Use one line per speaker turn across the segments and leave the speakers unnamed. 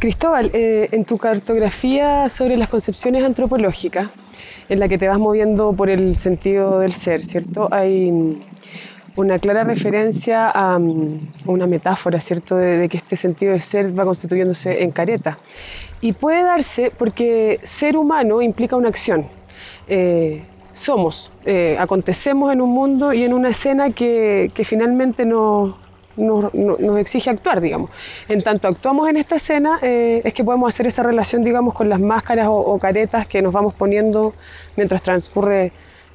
Cristóbal, en tu cartografía sobre las concepciones antropológicas, en la que te vas moviendo por el sentido del ser, ¿cierto? Hay una clara referencia a una metáfora, ¿cierto? De que este sentido del ser va constituyéndose en careta. Y puede darse porque ser humano implica una acción. Acontecemos en un mundo y en una escena que finalmente nos exige actuar, digamos. En tanto actuamos en esta escena, es que podemos hacer esa relación, digamos, con las máscaras o caretas que nos vamos poniendo mientras transcurre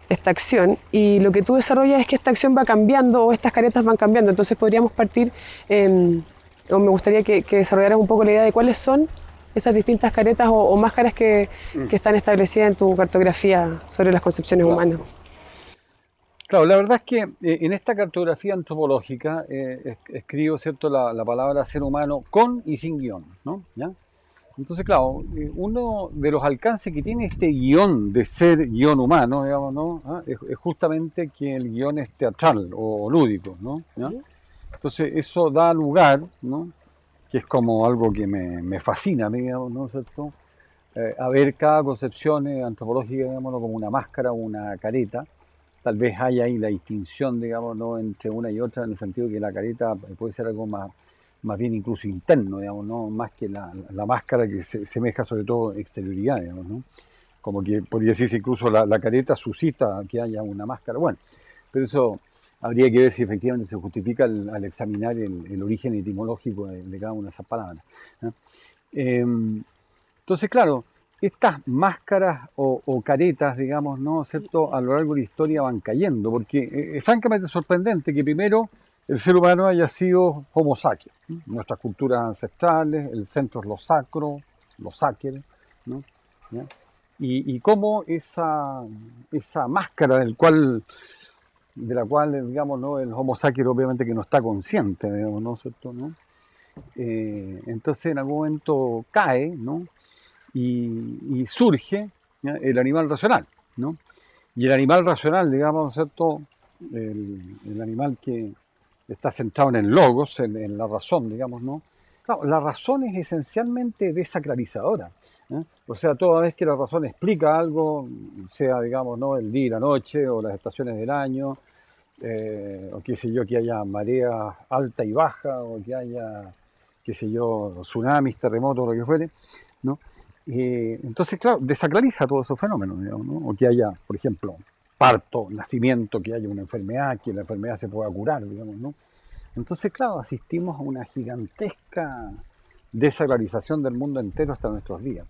esta acción. Y lo que tú desarrollas es que esta acción va cambiando o estas caretas van cambiando. Entonces podríamos partir, o me gustaría que desarrollaras un poco la idea de cuáles son esas distintas caretas o máscaras que están establecidas en tu cartografía sobre las concepciones
Claro.
humanas.
Claro, la verdad es que en esta cartografía antropológica escribo, ¿cierto?, la palabra ser humano con y sin guión, ¿no? ¿Ya? Entonces, claro, uno de los alcances que tiene este guión de ser guión humano, digamos, ¿no? ¿Ah? Es justamente que el guión es teatral o lúdico, ¿no? ¿Ya? Entonces, eso da lugar, ¿no? Que es como algo que me fascina, digamos, ¿no? ¿Cierto? A ver cada concepción antropológica, digámoslo, como una máscara o una careta. Tal vez haya ahí la distinción, digamos, ¿no?, entre una y otra, en el sentido que la careta puede ser algo más bien incluso interno, digamos, ¿no? Más que la máscara que se semeja sobre todo exterioridad, digamos, ¿no? Como que podría decirse incluso la careta suscita que haya una máscara. Bueno, pero eso habría que ver si efectivamente se justifica al examinar el origen etimológico de cada una de esas palabras, ¿no? Entonces, claro, estas máscaras o caretas, digamos, ¿no?, ¿cierto?, a lo largo de la historia van cayendo, porque es francamente sorprendente que primero el ser humano haya sido Homo sapiens, ¿no? Nuestras culturas ancestrales, el centro es lo sacro, lo sacer, ¿no? ¿Ya? Y cómo esa máscara de la cual, digamos, ¿no?, el Homo sapiens obviamente que no está consciente, digamos, ¿no?, ¿cierto?, ¿no? Entonces en algún momento cae, ¿no?, y surge, ¿ya?, el animal racional, ¿no? Y el animal racional, digamos, ¿cierto?, el animal que está centrado en el logos, en la razón, digamos, ¿no? Claro, la razón es esencialmente desacralizadora, ¿eh? O sea, toda vez que la razón explica algo, sea, digamos, ¿no?, el día y la noche, o las estaciones del año, o qué sé yo, que haya marea alta y baja, o que haya, qué sé yo, tsunamis, terremotos, lo que fuere, ¿no? Entonces, claro, desacraliza todos esos fenómenos, digamos, ¿no? O que haya, por ejemplo, parto, nacimiento, que haya una enfermedad, que la enfermedad se pueda curar, digamos, ¿no? Entonces, claro, asistimos a una gigantesca desacralización del mundo entero hasta nuestros días,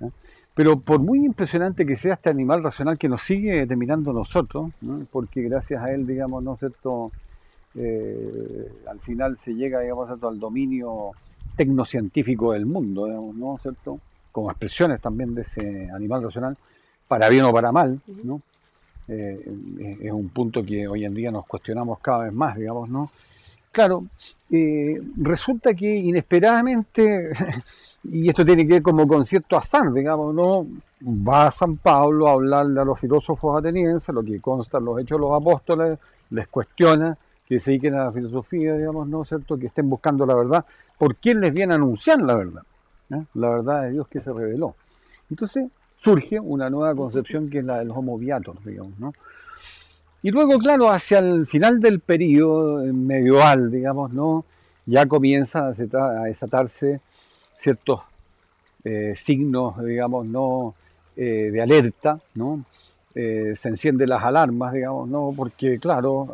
¿no? Pero por muy impresionante que sea este animal racional que nos sigue determinando nosotros, ¿no?, porque gracias a él, digamos, ¿no es cierto?, al final se llega, digamos, ¿cierto?, al dominio tecnocientífico del mundo, digamos, ¿no es cierto?, como expresiones también de ese animal racional, para bien o para mal, ¿no? Es un punto que hoy en día nos cuestionamos cada vez más, digamos, ¿no? Claro, resulta que inesperadamente, y esto tiene que ver como con cierto azar, digamos, ¿no?, va a San Pablo a hablarle a los filósofos atenienses, lo que consta en los Hechos de los Apóstoles, les cuestiona que se dediquen a la filosofía, digamos, ¿no es cierto?, que estén buscando la verdad, ¿por quién les viene a anunciar la verdad? La verdad de Dios que se reveló. Entonces surge una nueva concepción que es la del Homo viator, digamos, ¿no? Y luego, claro, hacia el final del periodo medieval, digamos, ¿no?, ya comienzan a desatarse ciertos signos, digamos, ¿no?, de alerta, ¿no? Se encienden las alarmas, digamos, ¿no?, porque, claro,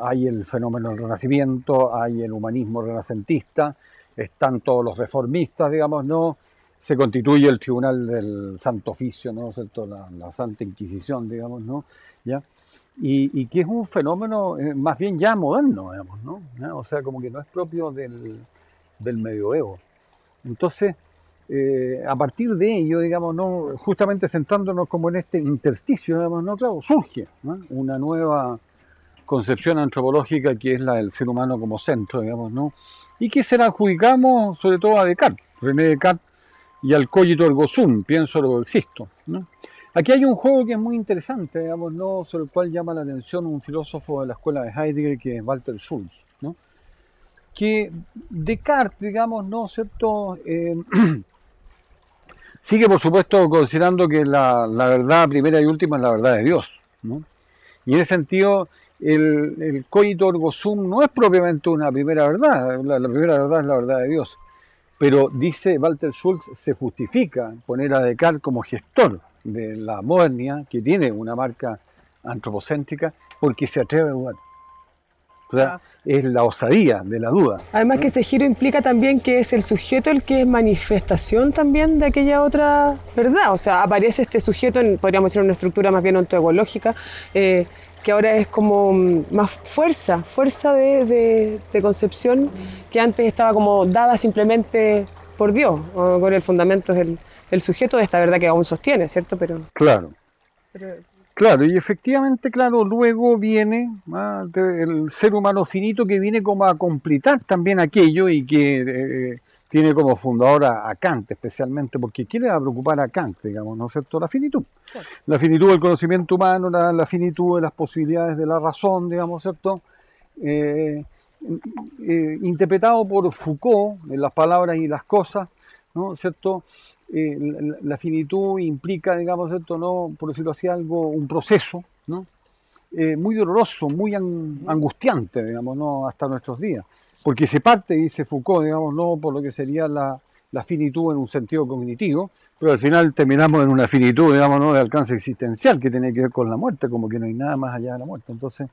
hay el fenómeno del Renacimiento, hay el humanismo renacentista, están todos los reformistas, digamos, ¿no? Se constituye el Tribunal del Santo Oficio, ¿no?, ¿cierto?, la Santa Inquisición, digamos, ¿no? ¿Ya? Y que es un fenómeno más bien ya moderno, digamos, ¿no? ¿Ya? O sea, como que no es propio del medioevo. Entonces, a partir de ello, digamos, ¿no?, justamente centrándonos como en este intersticio, digamos, ¿no?, claro, surge, ¿no?, una nueva concepción antropológica que es la del ser humano como centro, digamos, ¿no? Y que se la adjudicamos sobre todo a Descartes, René Descartes, y al cogito ergo sum, pienso luego existo, ¿no? Aquí hay un juego que es muy interesante, digamos, ¿no?, sobre el cual llama la atención un filósofo de la escuela de Heidegger, que es Walter Schultz, ¿no? que Descartes, digamos, ¿no es cierto? Sigue, por supuesto, considerando que la verdad primera y última es la verdad de Dios, ¿no? Y en ese sentido, el cogito ergo sum no es propiamente una primera verdad, la primera verdad es la verdad de Dios. Pero dice Walter Schultz, se justifica poner a Descartes como gestor de la modernidad, que tiene una marca antropocéntrica, porque se atreve a dudar. O sea, es la osadía de la duda,
Además
¿no?
que ese giro implica también que es el sujeto el que es manifestación también de aquella otra verdad. O sea, aparece este sujeto, podríamos decir, una estructura más bien ontológica, que ahora es como más fuerza de concepción que antes estaba como dada simplemente por Dios, o con el fundamento es el sujeto de esta verdad que aún sostiene, ¿cierto?
Claro,
Pero
claro, y efectivamente, claro, luego viene el ser humano finito que viene como a completar también aquello y que tiene como fundador a Kant especialmente, porque ¿qué le va a preocupar a Kant, digamos, ¿no es cierto? La finitud.
claro.
La finitud del conocimiento humano, la finitud de las posibilidades de la razón, digamos, ¿cierto? Eh, Interpretado por Foucault, en Las palabras y las cosas, ¿no? ¿Cierto? La finitud implica, digamos, ¿cierto? ¿No? Por decirlo así, algo, un proceso, ¿no? Muy doloroso, muy angustiante, digamos, ¿no? Hasta nuestros días. Porque se parte, dice Foucault, digamos, ¿no? Por lo que sería la finitud en un sentido cognitivo, pero al final terminamos en una finitud, digamos, ¿no? De alcance existencial que tiene que ver con la muerte, como que no hay nada más allá de la muerte. Entonces,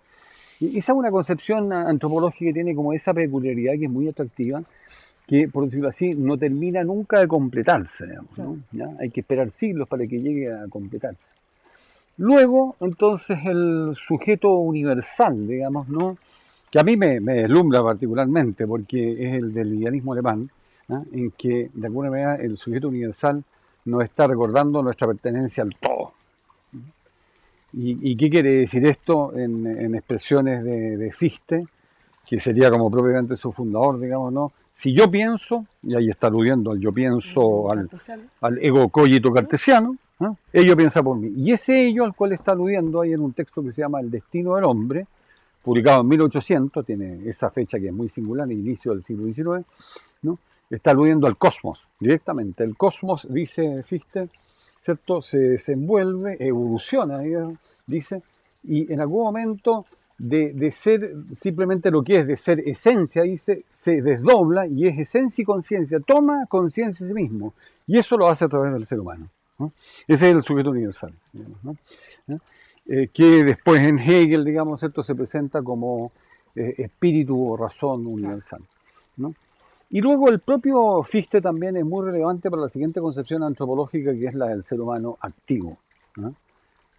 y esa es una concepción antropológica que tiene como esa peculiaridad que es muy atractiva, que por decirlo así, no termina nunca de completarse, digamos, ¿no? ¿Ya? Hay que esperar siglos para que llegue a completarse. Luego, entonces, el sujeto universal, digamos, ¿no? Que a mí me deslumbra particularmente, porque es el del idealismo alemán, ¿no? En que, de alguna manera, el sujeto universal nos está recordando nuestra pertenencia al todo. ¿Y qué quiere decir esto en expresiones de Fichte, que sería como propiamente su fundador, digamos, ¿no? Si yo pienso, y ahí está aludiendo al yo pienso, al ego cogito cartesiano, ¿no? Ello piensa por mí. Y ese ello al cual está aludiendo ahí en un texto que se llama El destino del hombre, publicado en 1800, tiene esa fecha que es muy singular, inicio del siglo XIX, ¿no? Está aludiendo al cosmos, directamente. El cosmos, dice Fichte, ¿cierto? Se desenvuelve, evoluciona, dice, y en algún momento de ser simplemente lo que es, de ser esencia, dice, se desdobla y es esencia y conciencia, toma conciencia de sí mismo, y eso lo hace a través del ser humano, ¿no? Ese es el sujeto universal, digamos, ¿no? Que después en Hegel, digamos, ¿cierto? Se presenta como espíritu o razón universal, ¿no? Y luego el propio Fichte también es muy relevante para la siguiente concepción antropológica, que es la del ser humano activo, ¿no?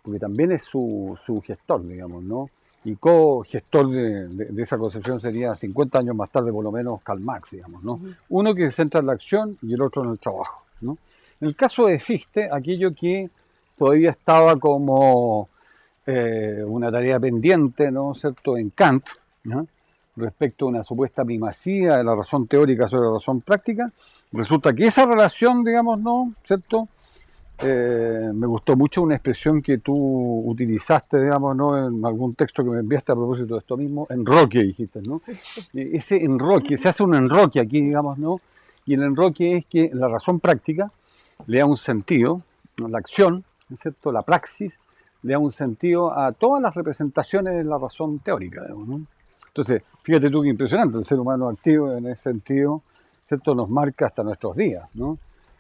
Porque también es su gestor, digamos, ¿no? Y co-gestor de esa concepción sería 50 años más tarde, por lo menos, Karl Marx, digamos, ¿no? Uno que se centra en la acción y el otro en el trabajo, ¿no? En el caso de Fichte, aquello que todavía estaba como una tarea pendiente, ¿no es cierto?, en Kant, ¿no?, respecto a una supuesta primacía de la razón teórica sobre la razón práctica, resulta que esa relación, digamos, ¿no?, ¿cierto?, me gustó mucho una expresión que tú utilizaste, digamos, ¿no?, en algún texto que me enviaste a propósito de esto mismo, enroque, dijiste, ¿no? Sí. Ese enroque, se hace un enroque aquí, digamos, ¿no? Y el enroque es que la razón práctica le da un sentido, ¿no?, la acción, ¿no es cierto?, la praxis, le da un sentido a todas las representaciones de la razón teórica, digamos, ¿no? Entonces, fíjate tú qué impresionante, el ser humano activo en ese sentido, ¿cierto?, nos marca hasta nuestros días, ¿no?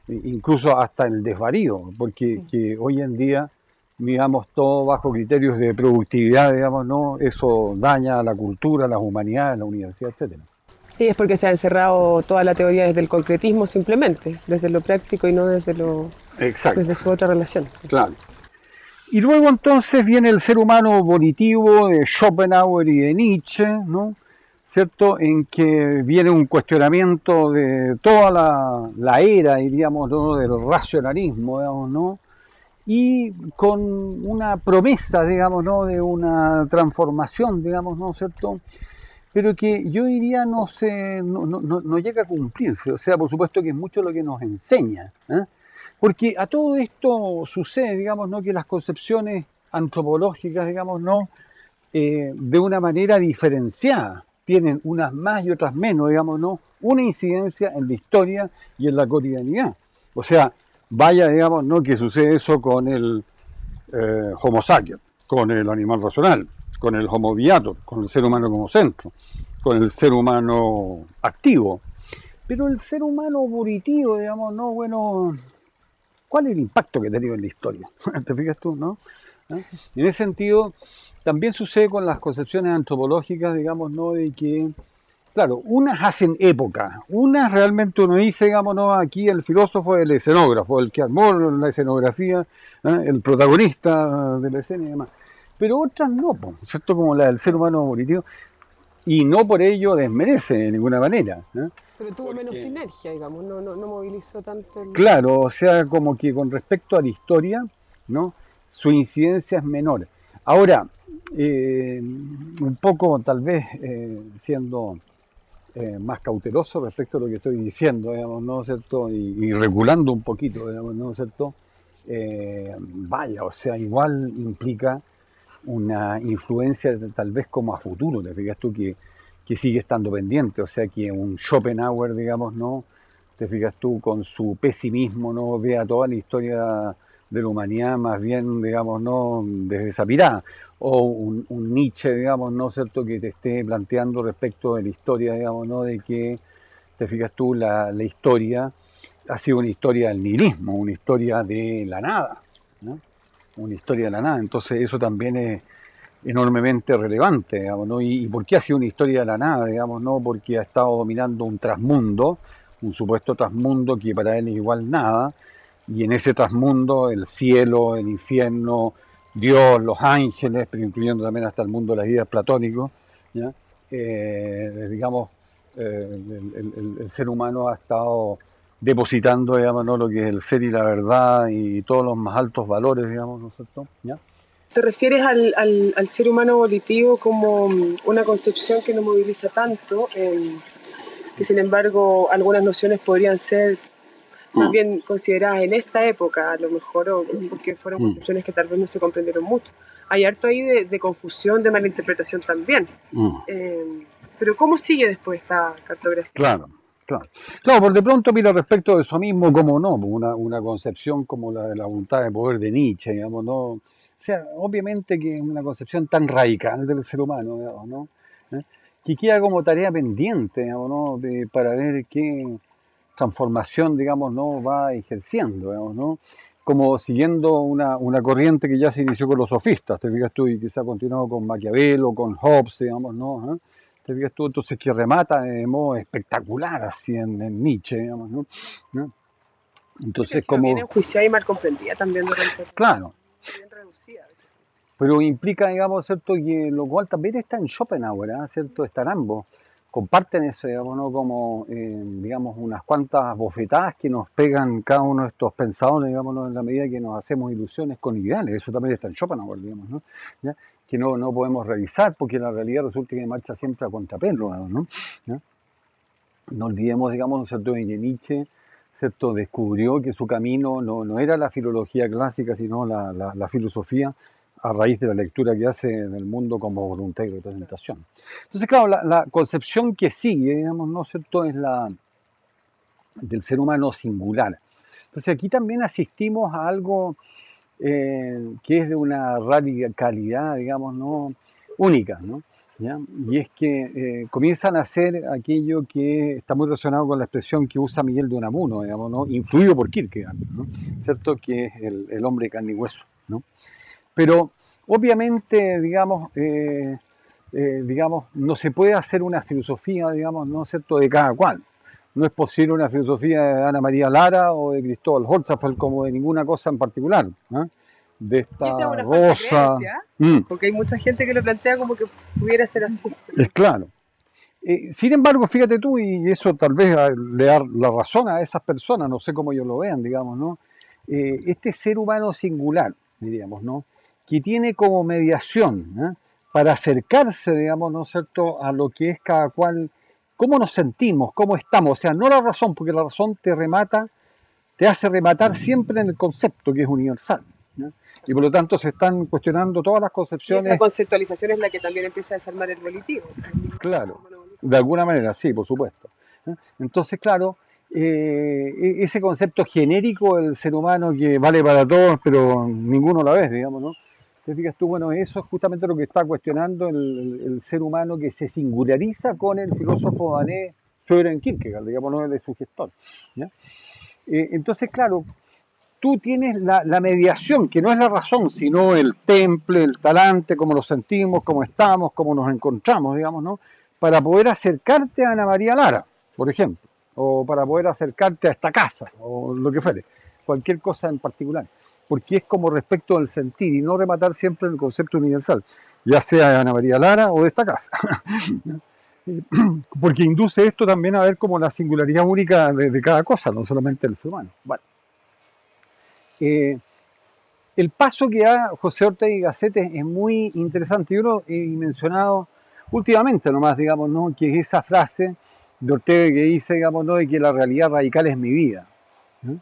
Incluso hasta el desvarío, porque que hoy en día, digamos, todo bajo criterios de productividad, digamos, ¿no? Eso daña a la cultura, las humanidades, la universidad, etcétera.
Sí, es porque se ha encerrado toda la teoría desde el concretismo simplemente, desde lo práctico y no desde su otra relación.
Claro. Y luego entonces viene el ser humano volitivo de Schopenhauer y de Nietzsche, ¿no? ¿Cierto? En que viene un cuestionamiento de toda la era, diríamos, ¿no?, del racionalismo, digamos, ¿no? Y con una promesa, digamos, ¿no?, de una transformación, digamos, ¿no?, ¿cierto?, pero que yo diría no llega a cumplirse. O sea, por supuesto que es mucho lo que nos enseña, ¿eh? Porque a todo esto sucede, digamos, ¿no?, que las concepciones antropológicas, digamos, ¿no?, de una manera diferenciada tienen unas más y otras menos, digamos, ¿no? Una incidencia en la historia y en la cotidianidad. O sea, vaya, digamos, ¿no? Que sucede eso con el Homo sapiens, con el animal racional, con el Homo viator, con el ser humano como centro, con el ser humano activo. Pero el ser humano volitivo, digamos, ¿no? Bueno, ¿cuál es el impacto que ha tenido en la historia? ¿Te fijas tú, no? ¿Ah? En ese sentido, también sucede con las concepciones antropológicas, digamos, ¿no? De que, claro, unas hacen época, unas realmente uno dice, digamos, ¿no? Aquí el filósofo es el escenógrafo, el que armó la escenografía, el protagonista de la escena y demás. Pero otras no, ¿cierto? Como la del ser humano volitivo, y no por ello desmerece de ninguna manera.
Pero tuvo menos
Porque,
sinergia, digamos, no movilizó tanto el...
claro, o sea, como que con respecto a la historia, ¿no? Su incidencia es menor. Ahora, un poco tal vez siendo más cauteloso respecto a lo que estoy diciendo, digamos, ¿no es cierto? Y regulando un poquito, digamos, ¿no es cierto? Vaya, o sea, igual implica una influencia tal vez como a futuro, te fijas tú que sigue estando pendiente, o sea que un Schopenhauer, digamos, ¿no? Te fijas tú con su pesimismo, ¿no? Vea toda la historia de la humanidad más bien, digamos, ¿no? Desde esa mirada, o un Nietzsche, digamos, ¿no es cierto?, que te esté planteando respecto de la historia, digamos, ¿no? De que, te fijas tú, la historia ha sido una historia del nihilismo, una historia de la nada, ¿no? Una historia de la nada, entonces eso también es enormemente relevante, digamos, ¿no? Y por qué ha sido una historia de la nada, digamos, ¿no? Porque ha estado dominando un trasmundo, un supuesto trasmundo que para él es igual nada, y en ese trasmundo el cielo, el infierno, Dios, los ángeles, pero incluyendo también hasta el mundo de las ideas platónicos, ¿ya? Digamos, el ser humano ha estado depositando, digamos, ¿no? Lo que es el ser y la verdad y todos los más altos valores, digamos, ¿no es cierto? ¿Ya?
¿Te refieres al ser humano volitivo como una concepción que no moviliza tanto, que sin embargo algunas nociones podrían ser más bien consideradas en esta época, a lo mejor, o porque fueron
Mm,
concepciones que tal vez no se comprendieron mucho? Hay harto ahí de confusión, de malinterpretación también.
mm.
Pero ¿cómo sigue después esta cartografía?
Claro, claro. Claro, por de pronto, mira, respecto de eso mismo, como no, una concepción como la de la voluntad de poder de Nietzsche, digamos, ¿no? O sea, obviamente que es una concepción tan radical del ser humano, digamos, ¿no? ¿Eh? Que queda como tarea pendiente, digamos, ¿no? Para ver qué transformación, digamos, ¿no? Va ejerciendo, digamos, ¿no? Como siguiendo una corriente que ya se inició con los sofistas, te fijas tú, y que se ha continuado con Maquiavelo, con Hobbes, digamos, ¿no? Te fijas tú, entonces que remata de modo espectacular así en Nietzsche, digamos, ¿no? ¿no?
Sí, que ha
Entonces
sido bien
como,
enjuiciada y mal comprendida también durante el tiempo.
claro,
Bien reducida a veces.
pero implica, digamos, ¿cierto? Que lo cual también está en Schopenhauer, ¿cierto? Están ambos, comparten eso, digamos, ¿no? Como, digamos, unas cuantas bofetadas que nos pegan cada uno de estos pensadores, digamos, ¿no? En la medida que nos hacemos ilusiones con ideales, eso también está en Schopenhauer, digamos, ¿no? ¿Ya? Que no podemos revisar porque la realidad resulta que marcha siempre a contrapelo, ¿no? ¿Ya? No olvidemos, digamos, ¿no es cierto?, que Nietzsche, ¿cierto?, descubrió que su camino no era la filología clásica, sino la filosofía a raíz de la lectura que hace del mundo como voluntad y representación. Entonces, claro, la concepción que sigue, digamos, ¿no es cierto?, es la del ser humano singular. Entonces, aquí también asistimos a algo que es de una radicalidad, digamos, ¿no? Única, ¿no? ¿Ya? Y es que comienzan a hacer aquello que está muy relacionado con la expresión que usa Miguel de Unamuno, digamos, ¿no? Influido por Kierkegaard, ¿no? ¿Cierto? Que es el hombre de carne y hueso, ¿no? Pero obviamente, digamos, no se puede hacer una filosofía, digamos, ¿no es cierto?, de cada cual. No es posible una filosofía de Ana María Lara o de Cristóbal Holzapfel como de ninguna cosa en particular, ¿no? De
Y esa es
esta
una falsa
rosa.
creencia, ojo, que hay mucha gente que lo plantea como que pudiera ser así.
Es claro. Sin embargo, fíjate tú, y eso tal vez le da la razón a esas personas, no sé cómo ellos lo vean, digamos, ¿no? Este ser humano singular, diríamos, ¿no? Que tiene como mediación, ¿eh? Para acercarse, digamos, ¿no es cierto?, a lo que es cada cual, cómo nos sentimos, cómo estamos, o sea, no la razón, porque la razón te remata, te hace rematar siempre en el concepto que es universal, ¿no? Y por lo tanto se están cuestionando todas las
Y esa
concepciones,
conceptualización es la que también empieza a desarmar el volitivo.
claro. De alguna manera, sí, por supuesto. ¿Eh? Entonces, claro, ese concepto genérico del ser humano que vale para todos, pero ninguno lo es, digamos, ¿no? Te fijas tú, bueno, eso es justamente lo que está cuestionando el ser humano que se singulariza con el filósofo danés Søren Kierkegaard, digamos, ¿no? De su gestor. ¿Ya? Entonces, claro, tú tienes la mediación, que no es la razón, sino el temple, el talante, cómo lo sentimos, cómo estamos, cómo nos encontramos, digamos, ¿no? Para poder acercarte a Ana María Lara, por ejemplo, o para poder acercarte a esta casa, o lo que fuere, cualquier cosa en particular, porque es como respecto del sentir y no rematar siempre en el concepto universal, ya sea de Ana María Lara o de esta casa. Porque induce esto también a ver como la singularidad única de cada cosa, no solamente el ser humano. Bueno, eh, el paso que da José Ortega y Gasset es muy interesante. Yo lo he mencionado últimamente nomás, digamos, ¿no? Que es esa frase de Ortega que dice, digamos, ¿no? De que la realidad radical es mi vida. ¿No?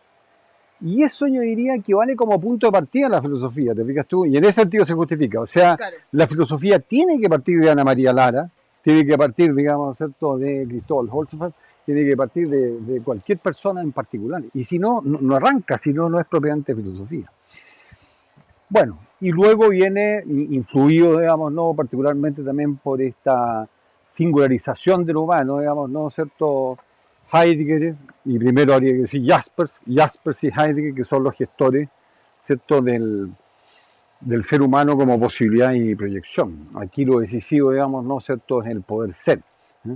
Y eso yo diría que vale como punto de partida en la filosofía, ¿te fijas tú? Y en ese sentido se justifica. O sea,
Claro.
la filosofía tiene que partir de Ana María Lara, tiene que partir, digamos, ¿cierto?, de Cristóbal Holzhauer, tiene que partir de cualquier persona en particular. Y si no, no arranca, si no, no es propiamente filosofía. Bueno, y luego viene influido, digamos, ¿no? Particularmente también por esta singularización del humano, digamos, ¿no? ¿Cierto? Heidegger, y primero habría que decir Jaspers y Heidegger, que son los gestores, ¿cierto? Del ser humano como posibilidad y proyección. Aquí lo decisivo, digamos, ¿no? ¿Cierto? Es el poder ser. ¿Eh?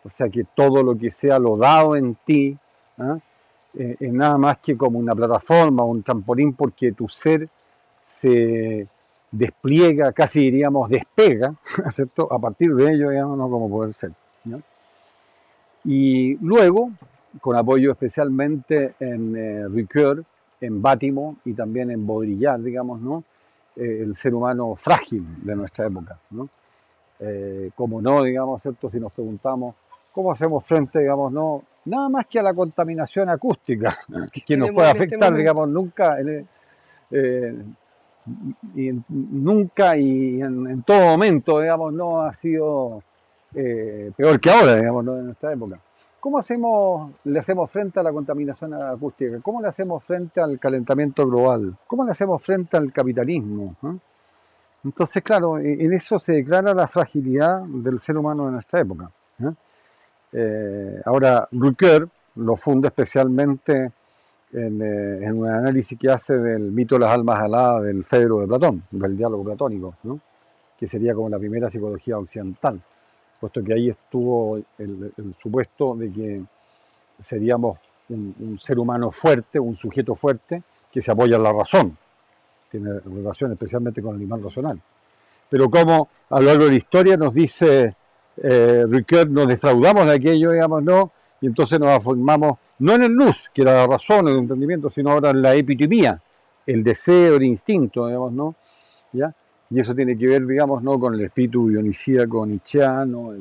O sea, que todo lo que sea lo dado en ti, ¿eh? Es nada más que como una plataforma, un trampolín, porque tu ser se despliega, casi diríamos despega, ¿cierto? A partir de ello, digamos, ¿no? Como poder ser. ¿No? Y luego, con apoyo especialmente en Ricoeur, en Bátimo y también en Baudrillard, digamos, ¿no? El ser humano frágil de nuestra época, ¿no? Como no, digamos, ¿cierto? Si nos preguntamos cómo hacemos frente, digamos, no, nada más que a la contaminación acústica, que nos
Tenemos
puede
en este
afectar,
momento.
digamos, nunca, nunca y en todo momento, digamos, no ha sido peor que ahora, digamos, ¿no? En nuestra época. ¿Cómo le hacemos frente a la contaminación acústica? ¿Cómo le hacemos frente al calentamiento global? ¿Cómo le hacemos frente al capitalismo? ¿Eh? Entonces, claro, en eso se declara la fragilidad del ser humano de nuestra época. ¿Eh? Ahora, Ricoeur lo funda especialmente en un análisis que hace del mito de las almas aladas del Fedro de Platón, del diálogo platónico, ¿no? Que sería como la primera psicología occidental, puesto que ahí estuvo el supuesto de que seríamos un ser humano fuerte, un sujeto fuerte, que se apoya en la razón, tiene relación especialmente con el animal racional. Pero como a lo largo de la historia nos dice Ricoeur, nos defraudamos de aquello, digamos, ¿no? Y entonces nos afirmamos no en el luz, que era la razón, el entendimiento, sino ahora en la epitimía, el deseo, el instinto, digamos, ¿no? ¿Ya? Y eso tiene que ver, digamos, ¿no? Con el espíritu dionisíaco nietzscheano,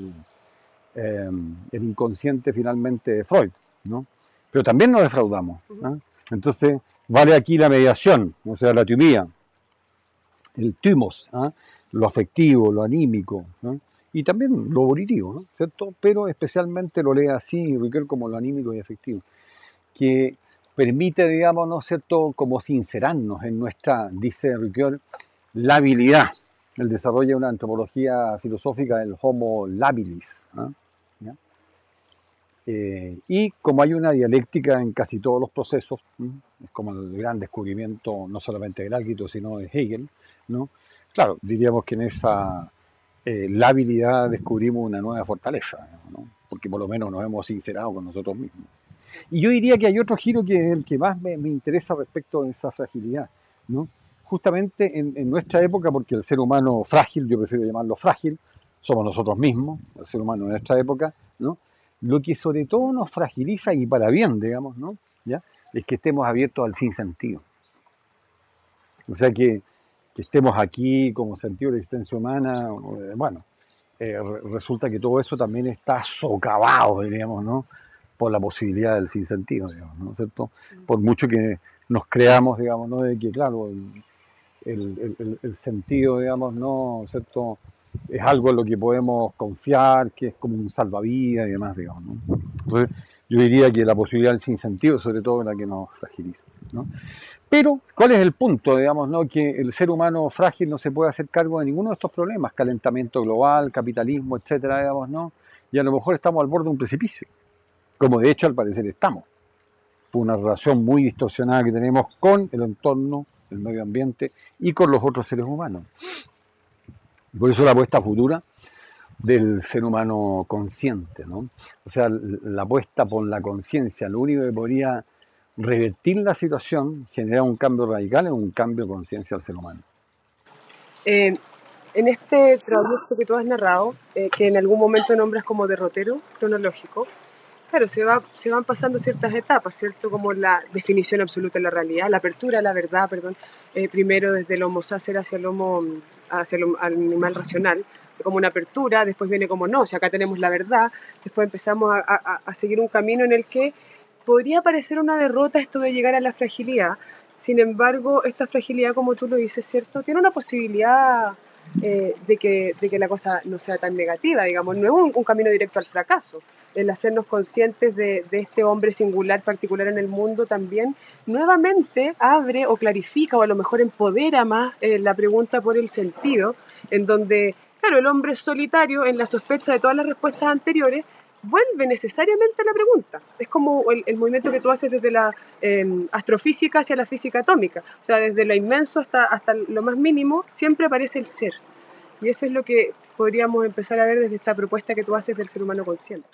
eh, el inconsciente finalmente de Freud, ¿no? Pero también nos defraudamos, ¿no? Entonces, vale aquí la mediación, o sea, la epitimía, el tymos, ¿eh? Lo afectivo, lo anímico, ¿no? Y también lo volitivo, ¿no? ¿Cierto? Pero especialmente lo lee así Ricoeur como lo anímico y afectivo, que permite, digamos, ¿no? ¿Cierto? Como sincerarnos en nuestra, dice Ricoeur, labilidad. El desarrollo de una antropología filosófica del homo labilis. ¿Eh? ¿Ya? Y como hay una dialéctica en casi todos los procesos, ¿sí? Es como el gran descubrimiento no solamente de Heráclito, sino de Hegel, ¿no? Claro, diríamos que en esa la habilidad descubrimos una nueva fortaleza, ¿no? Porque por lo menos nos hemos sincerado con nosotros mismos. Y yo diría que hay otro giro que es el que más me interesa respecto de esa fragilidad, ¿no? Justamente en nuestra época, porque el ser humano frágil, yo prefiero llamarlo frágil, somos nosotros mismos, el ser humano de nuestra época, ¿no? Lo que sobre todo nos fragiliza y para bien, digamos, ¿no? ¿Ya? Es que estemos abiertos al sinsentido. O sea, que estemos aquí como sentido de la existencia humana, bueno, resulta que todo eso también está socavado, diríamos, ¿no? Por la posibilidad del sinsentido, digamos, ¿no es cierto? Por mucho que nos creamos, digamos, ¿no? De que, claro, el sentido, digamos, ¿no es cierto? es algo en lo que podemos confiar, que es como un salvavidas y demás, digamos, ¿no? Entonces, yo diría que la posibilidad del sinsentido, sobre todo, es la que nos fragiliza, ¿no? Pero, ¿cuál es el punto? Digamos, ¿no? Que el ser humano frágil no se puede hacer cargo de ninguno de estos problemas, calentamiento global, capitalismo, etcétera, digamos, ¿no? Y a lo mejor estamos al borde de un precipicio, como de hecho al parecer estamos, por una relación muy distorsionada que tenemos con el entorno, el medio ambiente y con los otros seres humanos. Por eso la apuesta futura del ser humano consciente, ¿no? O sea, la apuesta por la conciencia, lo único que podría revertir la situación, generar un cambio radical, es un cambio de conciencia del ser humano.
Eh, en este trayecto que tú has narrado, que en algún momento nombras como derrotero cronológico, claro, se van pasando ciertas etapas, ¿cierto? Como la definición absoluta de la realidad, la apertura a la verdad, perdón, primero desde el Homo sacer hacia el animal racional, como una apertura, después viene como no, si acá tenemos la verdad, después empezamos a seguir un camino en el que podría parecer una derrota esto de llegar a la fragilidad. Sin embargo, esta fragilidad, como tú lo dices, ¿cierto? Tiene una posibilidad de que la cosa no sea tan negativa, digamos, no es un camino directo al fracaso. El hacernos conscientes de este hombre singular, particular en el mundo, también nuevamente abre o clarifica o a lo mejor empodera más la pregunta por el sentido, en donde, claro, el hombre solitario, en la sospecha de todas las respuestas anteriores, vuelve necesariamente a la pregunta. Es como el movimiento que tú haces desde la astrofísica hacia la física atómica. O sea, desde lo inmenso hasta lo más mínimo, siempre aparece el ser. Y eso es lo que podríamos empezar a ver desde esta propuesta que tú haces del ser humano consciente.